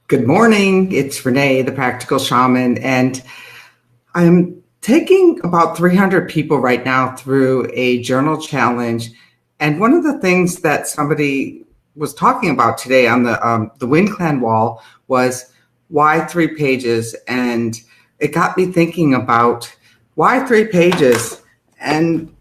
Good morning. It's Renee, the Practical Shaman, and I'm taking about 300 people right now through a journal challenge. And one of the things that somebody was talking about today on the Wind Clan wall was why 3 pages, and it got me thinking about why 3 pages. And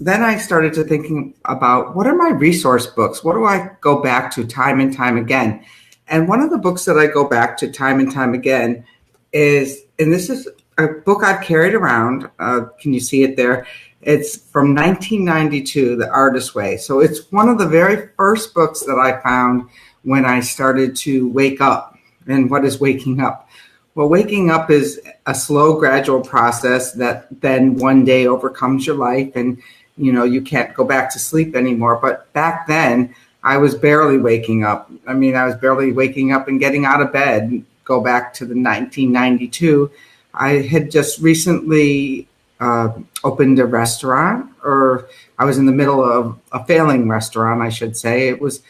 then I started to thinking about what are my resource books? What do I go back to time and time again? And one of the books that I go back to time and time again is, and this is a book I've carried around. Can you see it there? It's from 1992, The Artist's Way. So it's one of the very first books that I found when I started to wake up. And what is waking up? Well, waking up is a slow, gradual process that then one day overcomes your life, and you can't go back to sleep anymore. But back then, I was barely waking up. I was barely waking up and getting out of bed. Go back to the 1992. I had just recently opened a restaurant, or I was in the middle of a failing restaurant, I should say. It was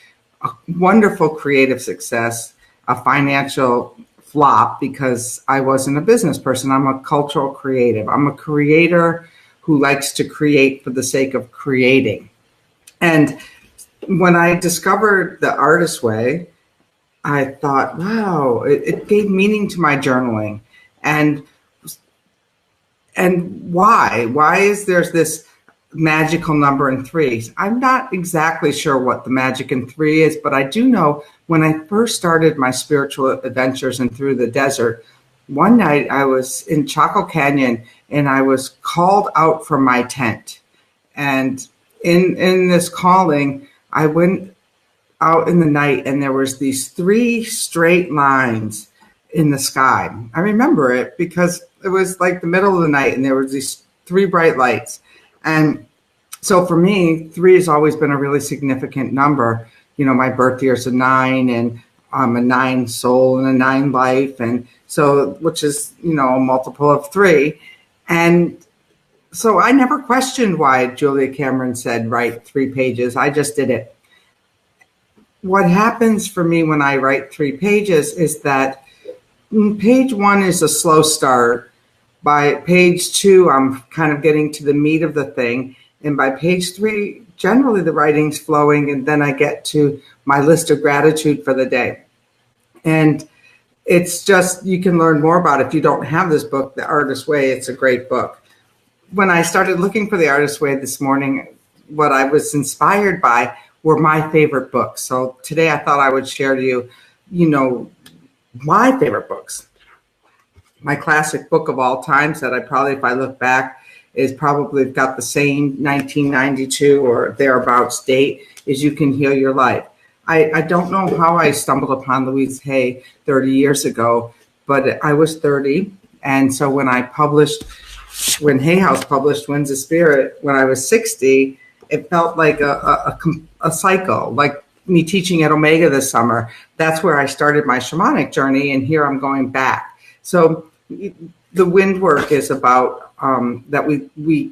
a wonderful creative success, a financial flop because I wasn't a business person. I'm a cultural creative. I'm a creator who likes to create for the sake of creating. And when I discovered The Artist's Way, I thought, wow, it gave meaning to my journaling. And why is there's this magical number in threes? I'm not exactly sure what the magic in three is, but I do know when I first started my spiritual adventures and through the desert, one night I was in Chaco Canyon and I was called out from my tent. And in this calling, I went out in the night and there was these 3 straight lines in the sky. I remember it because it was like the middle of the night and there was these 3 bright lights. And so for me, 3 has always been a really significant number. My birth year is a 9, and I'm a 9 soul and a 9 life. And so, which is, a multiple of 3. And so I never questioned why Julia Cameron said, write 3 pages. I just did it. What happens for me when I write 3 pages is that page 1 is a slow start. By page 2, I'm kind of getting to the meat of the thing. And by page 3, generally the writing's flowing, and then I get to my list of gratitude for the day. And it's just, you can learn more about it. If you don't have this book, The Artist's Way, it's a great book. When I started looking for The Artist's Way this morning, what I was inspired by were my favorite books. So today I thought I would share to you, my favorite books. My classic book of all times that I probably, if I look back, is probably got the same 1992 or thereabouts date is You Can Heal Your Life. I don't know how I stumbled upon Louise Hay 30 years ago, but I was 30. And so when Hay House published Winds of Spirit, when I was 60, it felt like a cycle, like me teaching at Omega this summer. That's where I started my shamanic journey, and here I'm going back. So the wind work is about that we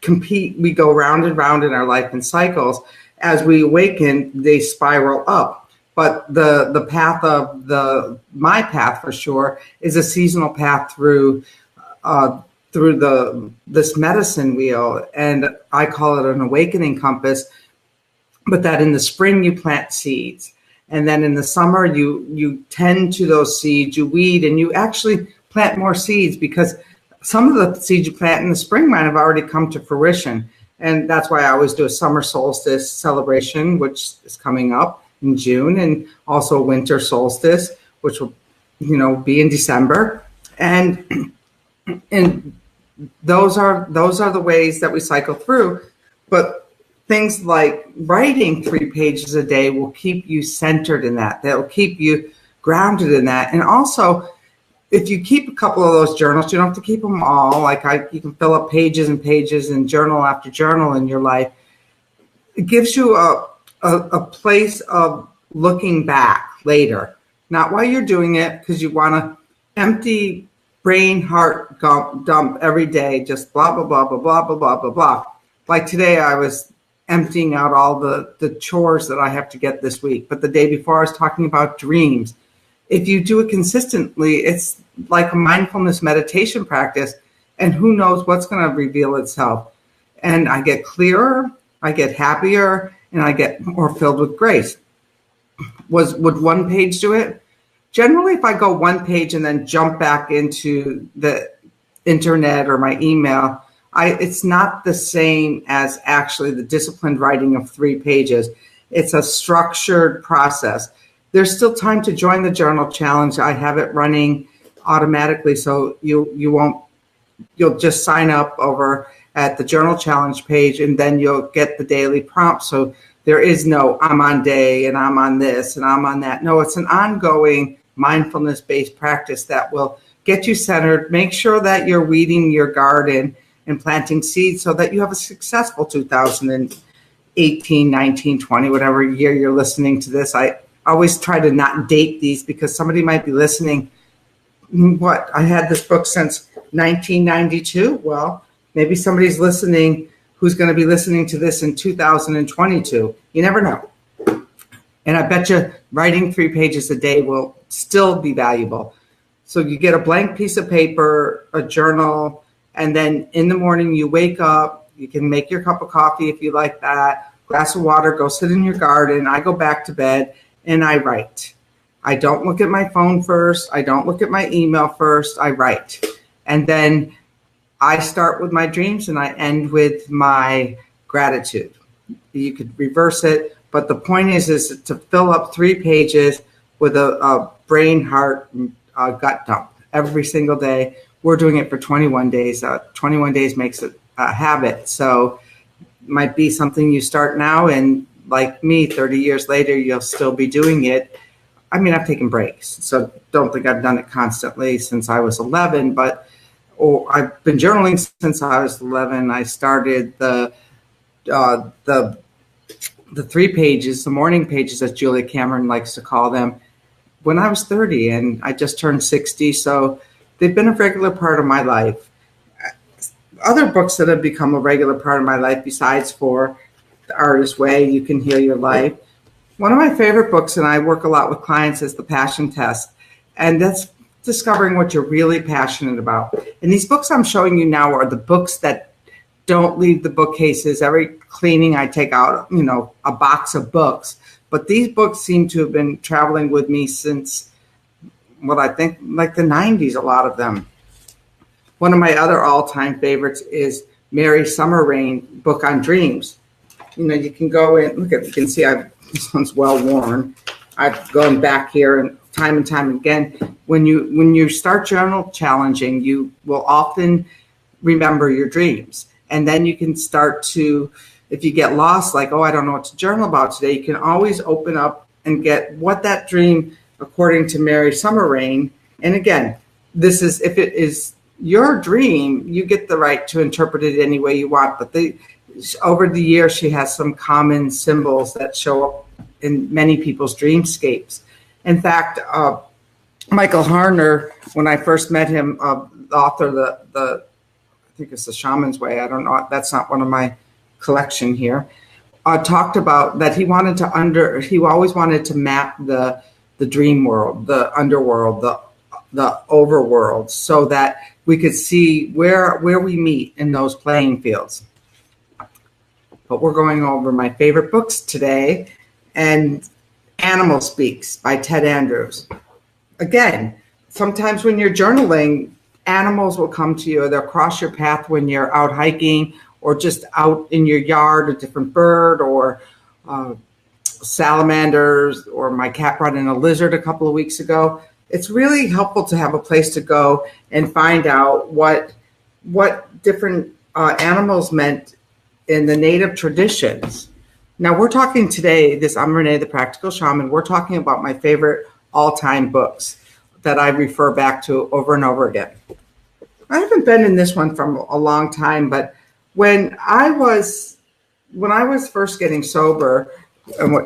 compete, we go round and round in our life in cycles. As we awaken, they spiral up. But the path of my path for sure is a seasonal path through this medicine wheel, and I call it an awakening compass. But that in the spring you plant seeds, and then in the summer you tend to those seeds, you weed, and you actually plant more seeds because some of the seeds you plant in the spring might have already come to fruition. And that's why I always do a summer solstice celebration, which is coming up in June, and also winter solstice, which will, be in December. And those are the ways that we cycle through. But things like writing 3 pages a day will keep you centered in that. They'll keep you grounded in that. And also, if you keep a couple of those journals, you don't have to keep them all. You can fill up pages and pages and journal after journal in your life. It gives you a place of looking back later, not while you're doing it, because you want to empty brain heart dump every day, just blah, blah, blah, blah, blah, blah, blah, blah, blah. Like today, I was emptying out all the chores that I have to get this week. But the day before, I was talking about dreams. If you do it consistently, it's like a mindfulness meditation practice, and who knows what's going to reveal itself. And I get clearer, I get happier, and I get more filled with grace. Would one page do it? Generally, if I go one page and then jump back into the internet or my email, it's not the same as actually the disciplined writing of 3 pages. It's a structured process. There's still time to join the journal challenge. I have it running automatically, so you'll just sign up over at the journal challenge page, and then you'll get the daily prompt. So there is no I'm on day and I'm on this and I'm on that. No, it's an ongoing mindfulness-based practice that will get you centered, make sure that you're weeding your garden and planting seeds so that you have a successful 2018, 19, 20, whatever year you're listening to this. I always try to not date these because somebody might be listening. I had this book since 1992. Well, maybe somebody's listening who's going to be listening to this in 2022. You never know. And I bet you writing 3 pages a day will still be valuable. So you get a blank piece of paper, a journal, and then in the morning you wake up, you can make your cup of coffee if you like that, glass of water, go sit in your garden. I go back to bed and I write. I don't look at my phone first. I don't look at my email first. I write. And then I start with my dreams and I end with my gratitude. You could reverse it, but the point is to fill up 3 pages with a brain, heart, gut dump every single day. We're doing it for 21 days. 21 days makes it a habit. So it might be something you start now, and like me, 30 years later, you'll still be doing it. I mean, I've taken breaks, so don't think I've done it constantly since I was 11, but I've been journaling since I was 11. I started the 3 pages, the morning pages, as Julia Cameron likes to call them, when I was 30, and I just turned 60. So they've been a regular part of my life. Other books that have become a regular part of my life, besides for The Artist's Way, You Can Heal Your Life. One of my favorite books, and I work a lot with clients, is The Passion Test. And that's discovering what you're really passionate about. And these books I'm showing you now are the books that don't leave the bookcases. Every cleaning I take out, a box of books. But these books seem to have been traveling with me since what I think like the 90s, a lot of them. One of my other all-time favorites is Mary Summer Rain book on dreams. You can go in, look at, you can see this one's well worn. I've gone back here and time again. When you start journal challenging, you will often remember your dreams. And then you can start to, if you get lost, like, I don't know what to journal about today, you can always open up and get what that dream, according to Mary Summer Rain. And again, this is, if it is your dream, you get the right to interpret it any way you want. But over the years, she has some common symbols that show up in many people's dreamscapes. In fact, Michael Harner, when I first met him, the author of the I think it's The Shaman's Way, I don't know, that's not one of my collection here, talked about that he always wanted to map the dream world, the underworld, the overworld, so that we could see where we meet in those playing fields. But we're going over my favorite books today, and Animal Speaks by Ted Andrews. Again, sometimes when you're journaling, animals will come to you, or they'll cross your path when you're out hiking or just out in your yard, a different bird or salamanders, or my cat brought in a lizard a couple of weeks ago. It's really helpful to have a place to go and find out what different animals meant in the native traditions. Now we're talking today, I'm Renee, the Practical Shaman. We're talking about my favorite all-time books that I refer back to over and over again. I haven't been in this one from a long time, but when I was first getting sober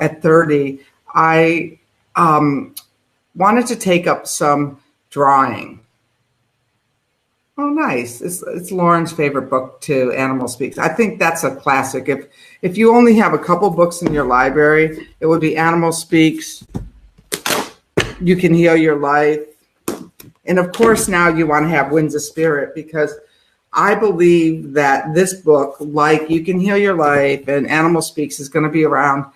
at 30, I wanted to take up some drawing. Oh, nice. It's Lauren's favorite book too, Animal Speaks. I think that's a classic. If you only have a couple books in your library, it would be Animal Speaks, You Can Heal Your Life. And of course, now you want to have Winds of Spirit, because I believe that this book, like You Can Heal Your Life and Animal Speaks, is going to be around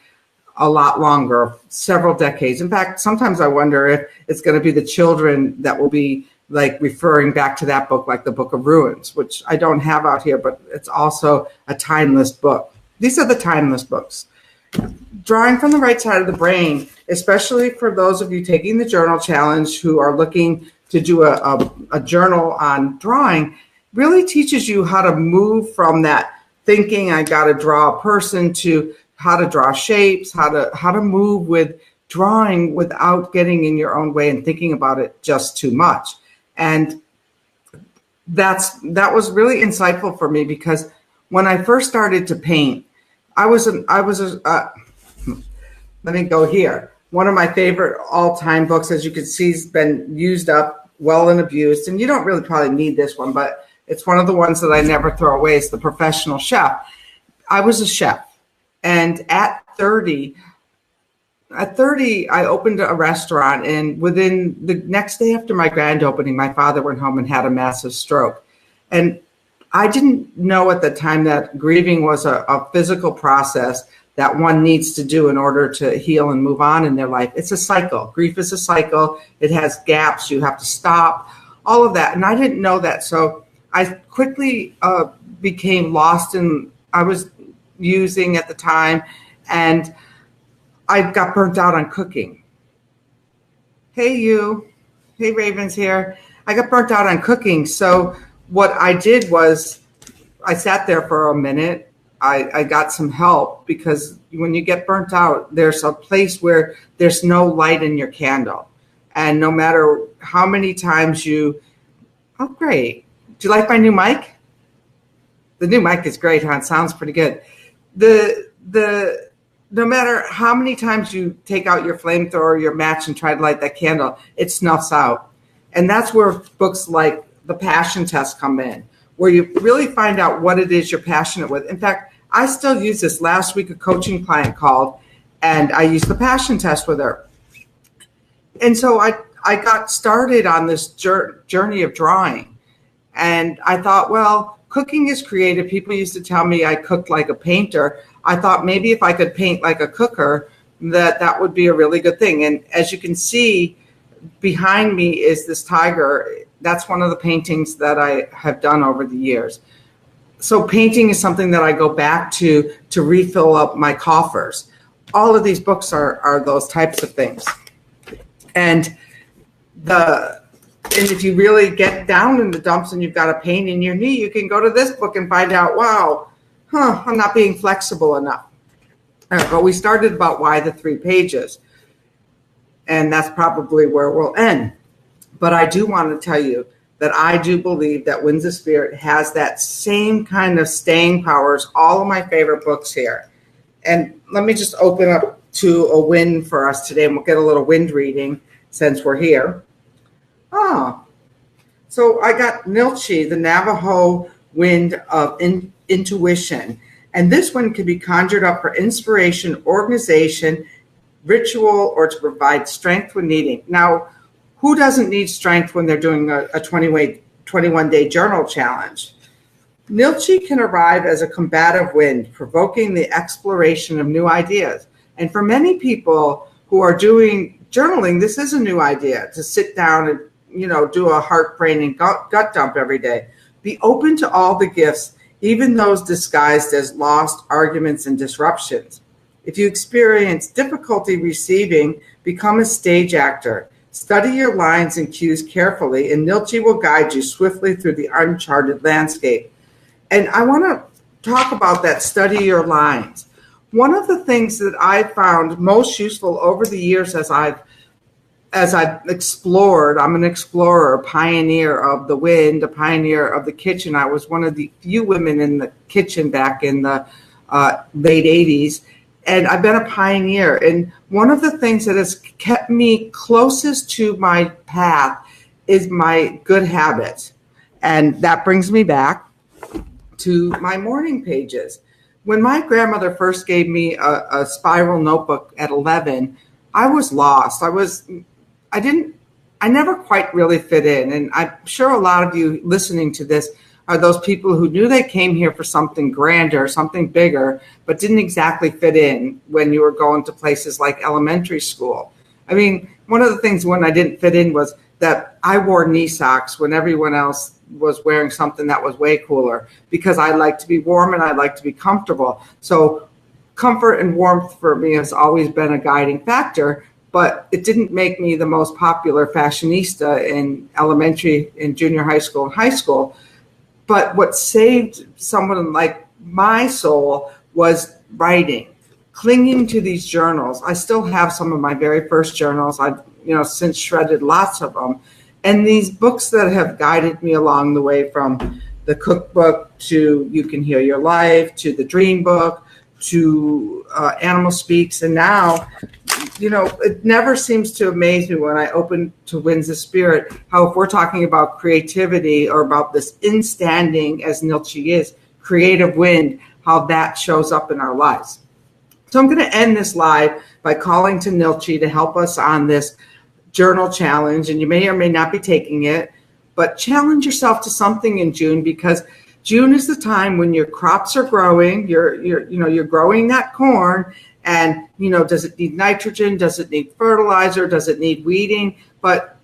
a lot longer, several decades. In fact, sometimes I wonder if it's going to be the children that will be like referring back to that book, like the Book of Ruins, which I don't have out here, but it's also a timeless book. These are the timeless books. Drawing from the right side of the brain, especially for those of you taking the journal challenge who are looking to do a journal on drawing, really teaches you how to move from that thinking I got to draw a person to how to draw shapes, how to move with drawing without getting in your own way and thinking about it just too much. And that was really insightful for me, because when I first started to paint, let me go here. One of my favorite all-time books, as you can see, has been used up well and abused. And you don't really probably need this one, but it's one of the ones that I never throw away. It's The Professional Chef. I was a chef. And at 30, I opened a restaurant, and within the next day after my grand opening, my father went home and had a massive stroke. And I didn't know at the time that grieving was a physical process that one needs to do in order to heal and move on in their life. It's a cycle. Grief is a cycle. It has gaps. You have to stop, all of that. And I didn't know that. So I quickly became lost in, I was using at the time, and I got burnt out on cooking. Hey, Raven's here. I got burnt out on cooking. So what I did was I sat there for a minute. I got some help, because when you get burnt out, there's a place where there's no light in your candle. And no matter how many times oh, great. Do you like my new mic? The new mic is great, huh? It sounds pretty good. No matter how many times you take out your flamethrower, your match, and try to light that candle, it snuffs out. And that's where books like The Passion Test come in, where you really find out what it is you're passionate with. In fact, I still use this. Last week, a coaching client called, and I used the Passion Test with her. And so I got started on this journey of drawing. And I thought, well, cooking is creative. People used to tell me I cooked like a painter. I thought maybe if I could paint like a cooker, that would be a really good thing. And as you can see, behind me is this tiger. That's one of the paintings that I have done over the years. So painting is something that I go back to refill up my coffers. All of these books are those types of things. And if you really get down in the dumps and you've got a pain in your knee, you can go to this book and find out, wow, I'm not being flexible enough. All right, but we started about why the 3 pages. And that's probably where we'll end. But I do want to tell you that I do believe that Winds of Spirit has that same kind of staying power as all of my favorite books here. And let me just open up to a wind for us today, and we'll get a little wind reading since we're here. So I got Nilchi, the Navajo wind of intuition. And this one can be conjured up for inspiration, organization, ritual, or to provide strength when needing. Now, who doesn't need strength when they're doing a 21-day journal challenge? Nilchi can arrive as a combative wind, provoking the exploration of new ideas. And for many people who are doing journaling, this is a new idea, to sit down and do a heart, brain, and gut dump every day. Be open to all the gifts, even those disguised as lost arguments and disruptions. If you experience difficulty receiving, become a stage actor. Study your lines and cues carefully, and Nilchi will guide you swiftly through the uncharted landscape. And I want to talk about that, study your lines. One of the things that I found most useful over the years as I've explored, I'm an explorer, a pioneer of the wind, a pioneer of the kitchen. I was one of the few women in the kitchen back in the late 80s. And I've been a pioneer. And one of the things that has kept me closest to my path is my good habits. And that brings me back to my morning pages. When my grandmother first gave me a spiral notebook at 11, I was lost. I never quite really fit in. And I'm sure a lot of you listening to this are those people who knew they came here for something grander, something bigger, but didn't exactly fit in when you were going to places like elementary school. I mean, one of the things when I didn't fit in was that I wore knee socks when everyone else was wearing something that was way cooler, because I like to be warm and I like to be comfortable. So comfort and warmth for me has always been a guiding factor, but it didn't make me the most popular fashionista in elementary and junior high school and high school. But what saved someone like my soul was writing, clinging to these journals. I still have some of my very first journals. I've since shredded lots of them. And these books that have guided me along the way, from the cookbook to You Can Heal Your Life, to the Dream Book, to Animal Speaks. And now, it never seems to amaze me when I open to Winds of Spirit, how if we're talking about creativity or about this instanding, as Nilce is, creative wind, how that shows up in our lives. So I'm going to end this live by calling to Nilce to help us on this journal challenge. And you may or may not be taking it, but challenge yourself to something in June, because June is the time when your crops are growing. You're growing that corn, and does it need nitrogen? Does it need fertilizer? Does it need weeding? But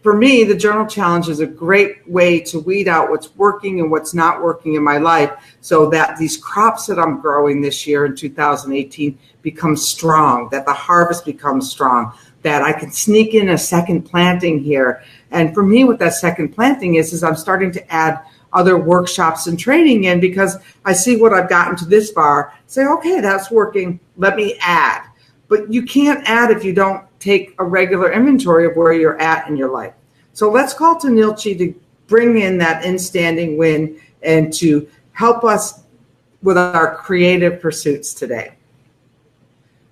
for me, the journal challenge is a great way to weed out what's working and what's not working in my life, so that these crops that I'm growing this year in 2018 become strong, that the harvest becomes strong, that I can sneak in a second planting here. And for me, what that second planting is I'm starting to add other workshops and training in, because I see what I've gotten to this far, say, okay, that's working, let me add. But you can't add if you don't take a regular inventory of where you're at in your life. So let's call to Nilce to bring in that instanding wind and to help us with our creative pursuits today.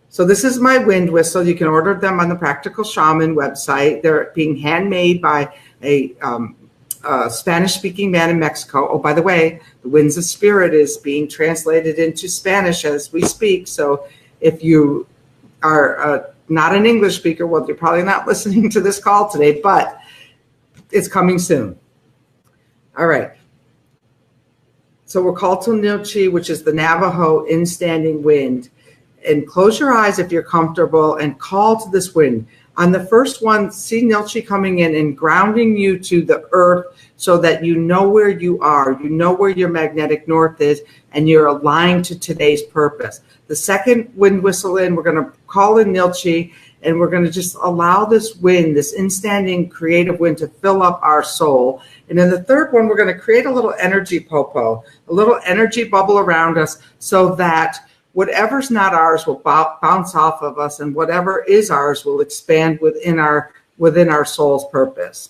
So this is my wind whistle. You can order them on the Practical Shaman website. They're being handmade by a Spanish-speaking man in Mexico. Oh, by the way, the Winds of Spirit is being translated into Spanish as we speak. So if you are not an English speaker, well, you're probably not listening to this call today, but it's coming soon. All right. So we're called to Nilce, which is the Navajo instanding wind. And close your eyes if you're comfortable and call to this wind. On the first one, see Nilce coming in and grounding you to the earth, so that you know where you are, you know where your magnetic north is, and you're aligned to today's purpose. The second wind whistle in, we're going to call in Nilce, and we're going to just allow this wind, this instanding creative wind, to fill up our soul. And then the third one, we're going to create a little energy popo, a little energy bubble around us, so that whatever's not ours will bounce off of us, and whatever is ours will expand within our soul's purpose.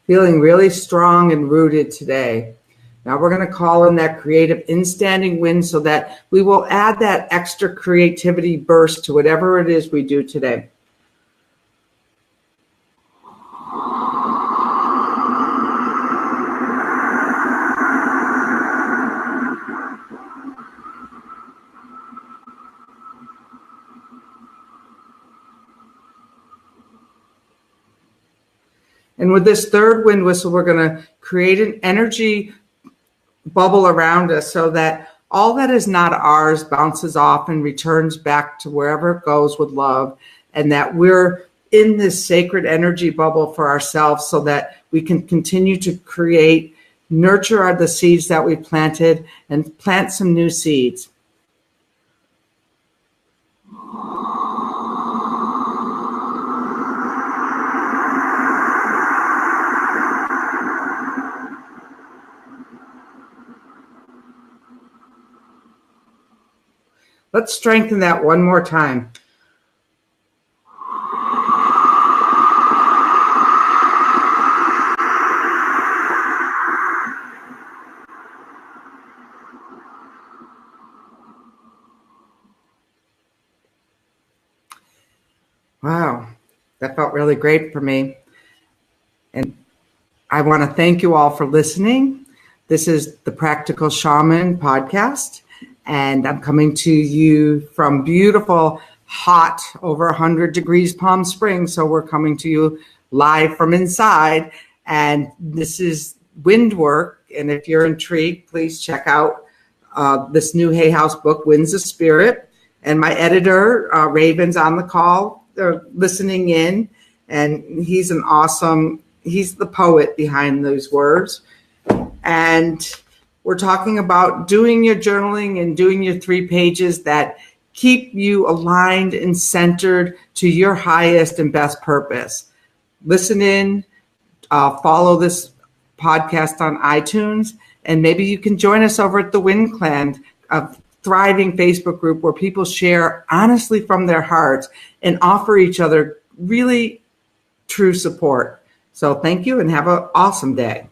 Feeling really strong and rooted today. Now we're going to call in that creative instanding wind, so that we will add that extra creativity burst to whatever it is we do today. And with this third wind whistle, we're going to create an energy bubble around us, so that all that is not ours bounces off and returns back to wherever it goes with love, and that we're in this sacred energy bubble for ourselves, so that we can continue to create, nurture the seeds that we planted, and plant some new seeds. Let's strengthen that one more time. Wow, that felt really great for me. And I want to thank you all for listening. This is the Practical Shaman podcast, and I'm coming to you from beautiful, hot, over 100 degrees Palm Springs. So we're coming to you live from inside, and this is wind work. And if you're intrigued, please check out this new Hay House book, Winds of Spirit. And my editor, Raven's on the call, they're listening in, and he's the poet behind those words. And we're talking about doing your journaling and doing your 3 pages that keep you aligned and centered to your highest and best purpose. Listen in, follow this podcast on iTunes, and maybe you can join us over at the Wind Clan, a thriving Facebook group where people share honestly from their hearts and offer each other really true support. So thank you and have an awesome day.